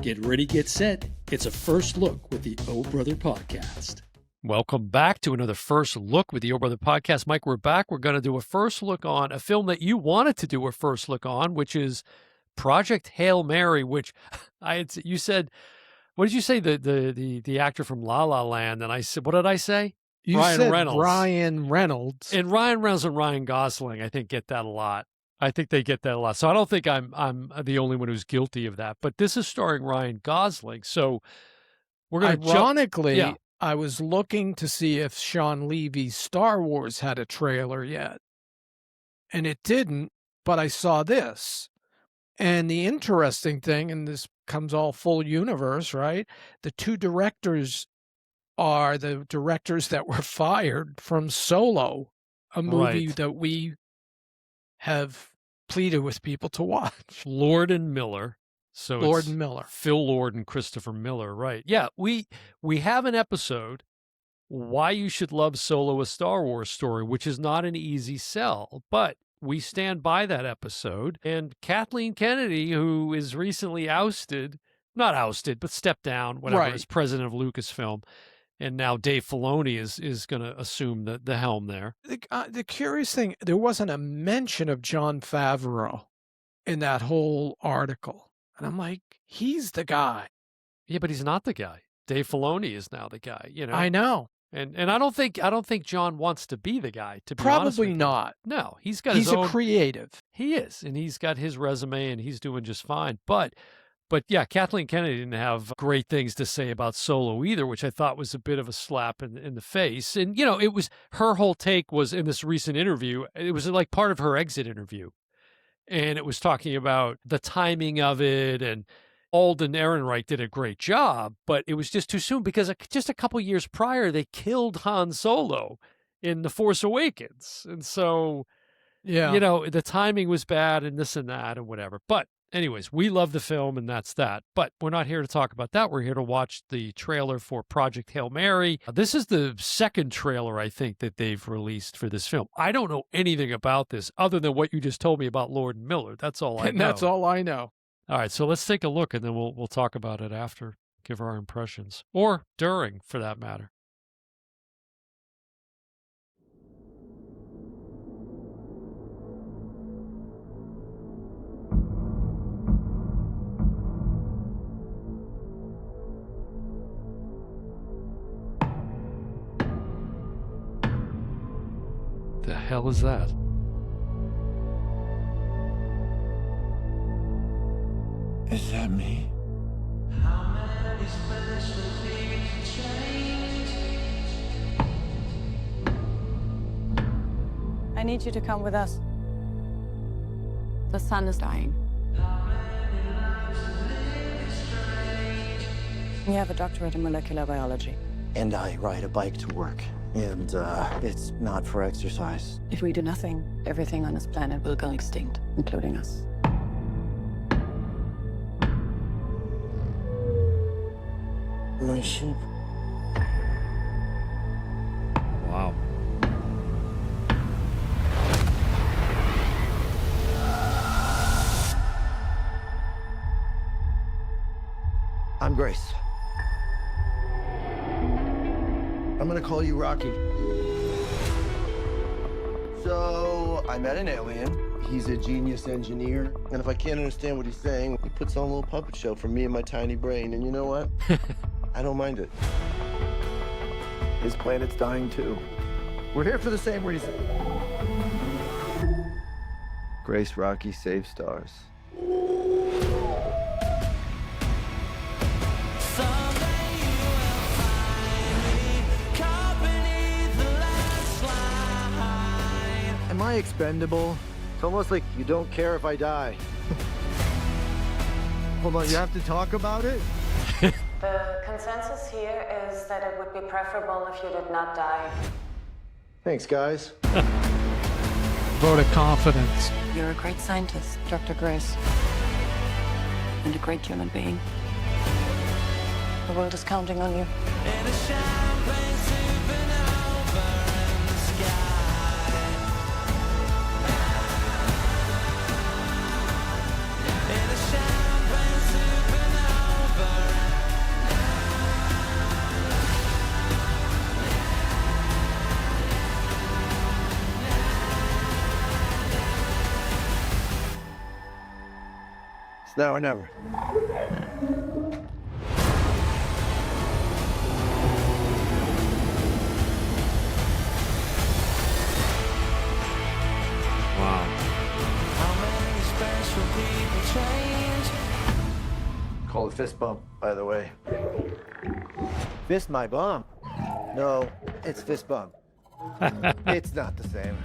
Get ready, get set. It's a first look with the O Brother Podcast. Welcome back to another First Look with the O Brother Podcast. Mike, we're back. We're going to do a first look on a film that you wanted to do a first look on, which is Project Hail Mary, which you said, what did you say? The actor from La La Land. And I said, what did I say? You Ryan said Reynolds. Ryan Reynolds. And Ryan Reynolds and Ryan Gosling, I think, get that a lot. I think they get that a lot. So I don't think I'm the only one who's guilty of that. But this is starring Ryan Gosling. So we're going to Ironically, Yeah. I was looking to see if Sean Levy's Star Wars had a trailer yet. And it didn't, but I saw this. And the interesting thing, and this comes all full universe, right? The two directors are the directors that were fired from Solo, a movie Right. that we have pleaded with people to watch. Lord and Miller. So Lord it's and Miller. Phil Lord and Christopher Miller, right? Yeah, we have an episode, Why You Should Love Solo: A Star Wars Story, which is not an easy sell, but we stand by that episode. And Kathleen Kennedy, who is recently not ousted, but stepped down, whatever, Right. as president of Lucasfilm, and now Dave Filoni is going to assume the helm there. The curious thing, there wasn't a mention of Jon Favreau in that whole article. And I'm like, he's the guy. Yeah, but he's not the guy. Dave Filoni is now the guy, you know. I know. And I don't think John wants to be the guy, to be honest with Probably you. not. No, he's got He's his a own. creative. He is, and he's got his resume, and he's doing just fine. But yeah, Kathleen Kennedy didn't have great things to say about Solo either, which I thought was a bit of a slap in the face. And, you know, it was her whole take was in this recent interview. It was like part of her exit interview. And it was talking about the timing of it, and Alden Ehrenreich did a great job, but it was just too soon because just a couple years prior, they killed Han Solo in The Force Awakens. And so, Yeah. you know, the timing was bad and this and that and whatever. But anyways, we love the film and that's that. But we're not here to talk about that. We're here to watch the trailer for Project Hail Mary. This is the second trailer, I think, that they've released for this film. I don't know anything about this other than what you just told me about Lord and Miller. That's all I know. And that's all I know. All right, so let's take a look, and then we'll talk about it after, give our impressions, or during, for that matter. The hell is that? Is that me? I need you to come with us. The sun is dying. You have a doctorate in molecular biology. And I ride a bike to work. And it's not for exercise. If we do nothing, everything on this planet will go extinct, including us. My ship. Wow. I'm Grace. I'm gonna call you Rocky. So, I met an alien. He's a genius engineer. And if I can't understand what he's saying, he puts on a little puppet show for me and my tiny brain. And you know what? I don't mind it. His planet's dying too. We're here for the same reason. Grace, Rocky, save stars. Am I expendable? It's almost like you don't care if I die. Hold on, you have to talk about it? The consensus here is that it would be preferable if you did not die. Thanks, guys. Vote of confidence. You're a great scientist, Dr. Grace. And a great human being. The world is counting on you. It's now or never. Call it fist bump, by the way. Fist my bump? No, it's fist bump. It's not the same.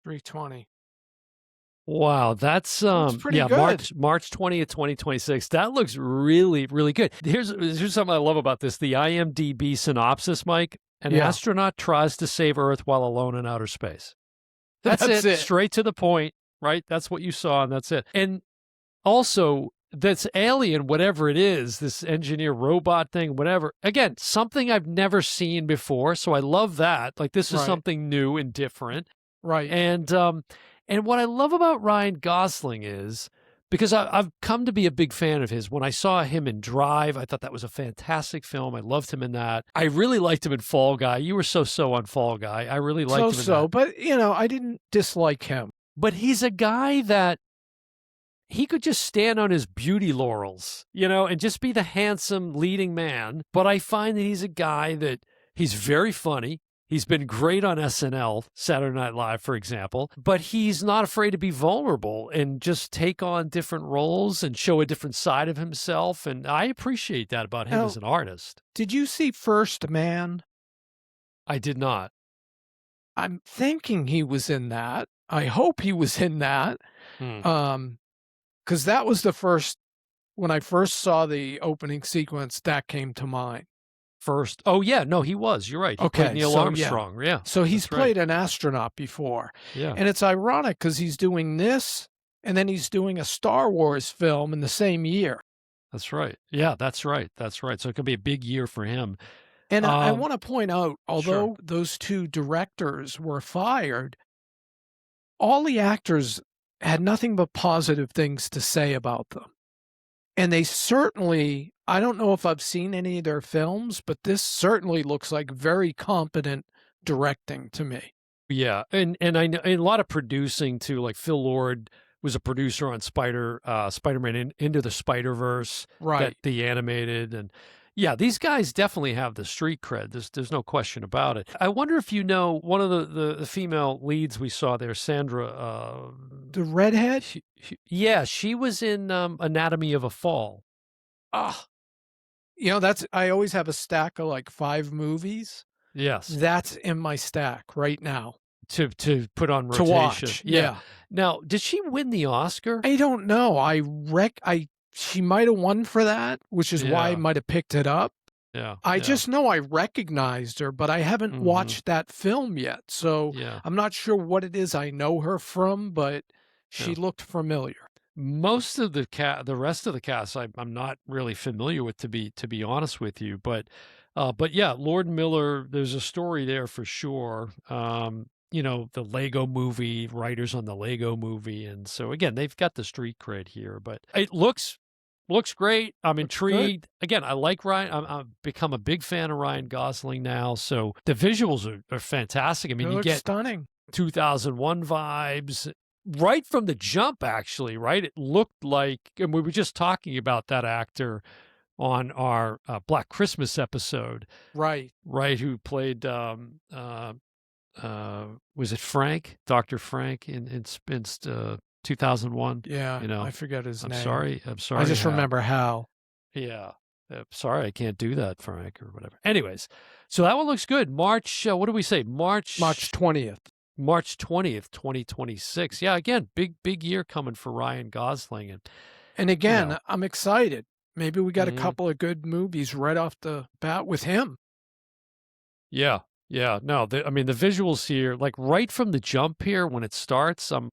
320. Wow, that's pretty yeah, good. March 20th, 2026. That looks really, really good. Here's something I love about this. The IMDb synopsis, Mike. An Yeah. astronaut tries to save Earth while alone in outer space. That's it. Straight to the point, right? That's what you saw, and that's it. And also, that's alien, whatever it is, this engineer robot thing, whatever. Again, something I've never seen before, so I love that. Like, this is Right. something new and different. Right. And what I love about Ryan Gosling is, because I've come to be a big fan of his. When I saw him in Drive, I thought that was a fantastic film. I loved him in that. I really liked him in Fall Guy. You were so on Fall Guy. I really liked him in that. But, I didn't dislike him. But he's a guy that he could just stand on his beauty laurels, and just be the handsome leading man. But I find that he's a guy that he's very funny. He's been great on SNL, Saturday Night Live, for example, but he's not afraid to be vulnerable and just take on different roles and show a different side of himself. And I appreciate that about him as an artist. Did you see First Man? I did not. I'm thinking he was in that. I hope he was in that. Because that was when I first saw the opening sequence, that came to mind. First. Oh, yeah. No, he was. You're right. He played Neil Armstrong. Yeah. So he's played an astronaut before. Yeah. And it's ironic because he's doing this and then he's doing a Star Wars film in the same year. That's right. Yeah, that's right. That's right. So it could be a big year for him. And I want to point out, although those two directors were fired, all the actors had nothing but positive things to say about them. And they certainly, I don't know if I've seen any of their films, but this certainly looks like very competent directing to me. Yeah. And I know a lot of producing too, like Phil Lord was a producer on Spider-Man Into the Spider-Verse, right? The animated. And yeah, these guys definitely have the street cred. There's no question about it. I wonder if you know one of the female leads we saw there, Sandra. The redhead? She was in Anatomy of a Fall. I always have a stack of like 5 movies. Yes. That's in my stack right now. To put on rotation. To watch. Yeah. Now, did she win the Oscar? I don't know. She might have won for that, which is why I might have picked it up. Yeah. I just know I recognized her, but I haven't watched that film yet. So I'm not sure what it is I know her from, but she looked familiar. Most of the rest of the cast, I'm not really familiar with, to be honest with you. But yeah, Lord Miller, there's a story there for sure. The Lego movie, writers on the Lego movie. And so again, they've got the street cred here, but it looks great. I'm intrigued. Again, I like Ryan. I've become a big fan of Ryan Gosling now. So the visuals are fantastic. I mean, you get stunning 2001 vibes right from the jump, actually, right? It looked like, and we were just talking about that actor on our Black Christmas episode. Right. Who played, was it Frank? Dr. Frank in 2001? Yeah, I forget his name. I'm sorry. I just remember Hal. Yeah. Sorry, I can't do that, Frank, or whatever. Anyways, so that one looks good. March, what do we say? March 20th. March 20th, 2026. Yeah, again, big year coming for Ryan Gosling. And again, I'm excited. Maybe we got a couple of good movies right off the bat with him. Yeah. No, the visuals here, like right from the jump here when it starts, I'm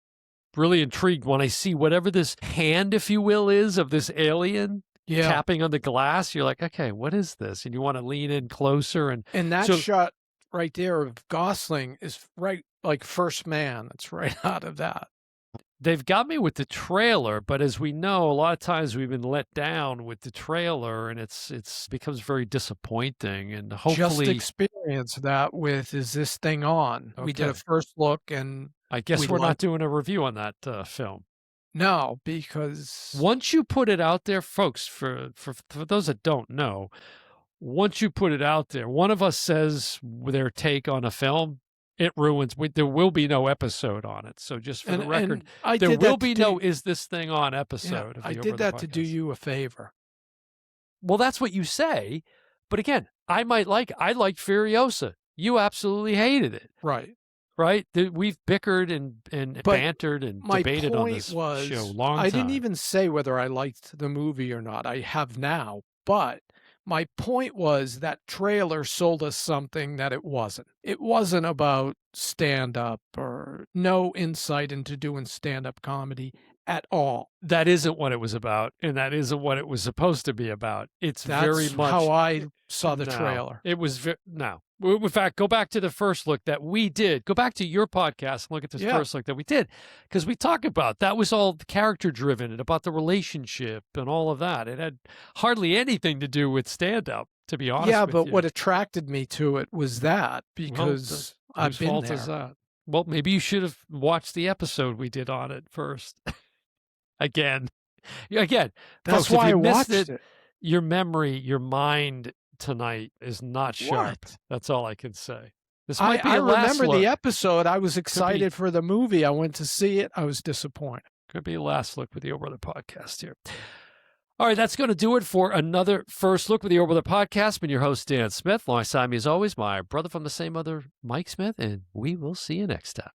really intrigued when I see whatever this hand, if you will, is of this alien tapping on the glass. You're like, okay, what is this? And you want to lean in closer. And that shot right there of Gosling is right like First Man. It's right out of that. They've got me with the trailer, but as we know, a lot of times we've been let down with the trailer, and it's becomes very disappointing. And hopefully, just experience that with Is This Thing On? Okay. We did a first look, and I guess we we're like- not doing a review on that film. No, because Once you put it out there, folks, for those that don't know, once you put it out there, one of us says their take on a film, it ruins. There will be no episode on it. So just for the record, there will be no "Is this thing on" episode. Of the I Over did the that to do Podcast. you a favor. Well, that's what you say. But again, I liked Furiosa. You absolutely hated it. Right. Right? We've bickered and bantered and My debated on point this was, show long I time. didn't even say whether I liked the movie or not. I have now. But my point was that trailer sold us something that it wasn't. It wasn't about stand-up or no insight into doing stand-up comedy at all. That isn't what it was about, and that isn't what it was supposed to be about. It's very That's much how I saw the No, trailer. It was no. In fact, go back to the first look that we did. Go back to your podcast and look at this Yeah. first look that we did, because we talk about that was all character driven and about the relationship and all of that. It had hardly anything to do with stand up, to be honest. Yeah, with but you. what attracted me to it was that because I've Whose been fault there. is that? Well, maybe you should have watched the episode we did on it first. Again, That's folks, if why you I missed watched it. your memory, your mind tonight is not sharp. What? That's all I can say. This might be I a last remember look. the episode. I was excited for the movie. I went to see it. I was disappointed. Could be a last look with the Over the Podcast here. All right, that's going to do it for another first look with the Over the Podcast. Been your host, Dan Smith. Alongside me, as always, my brother from the same mother, Mike Smith, and we will see you next time.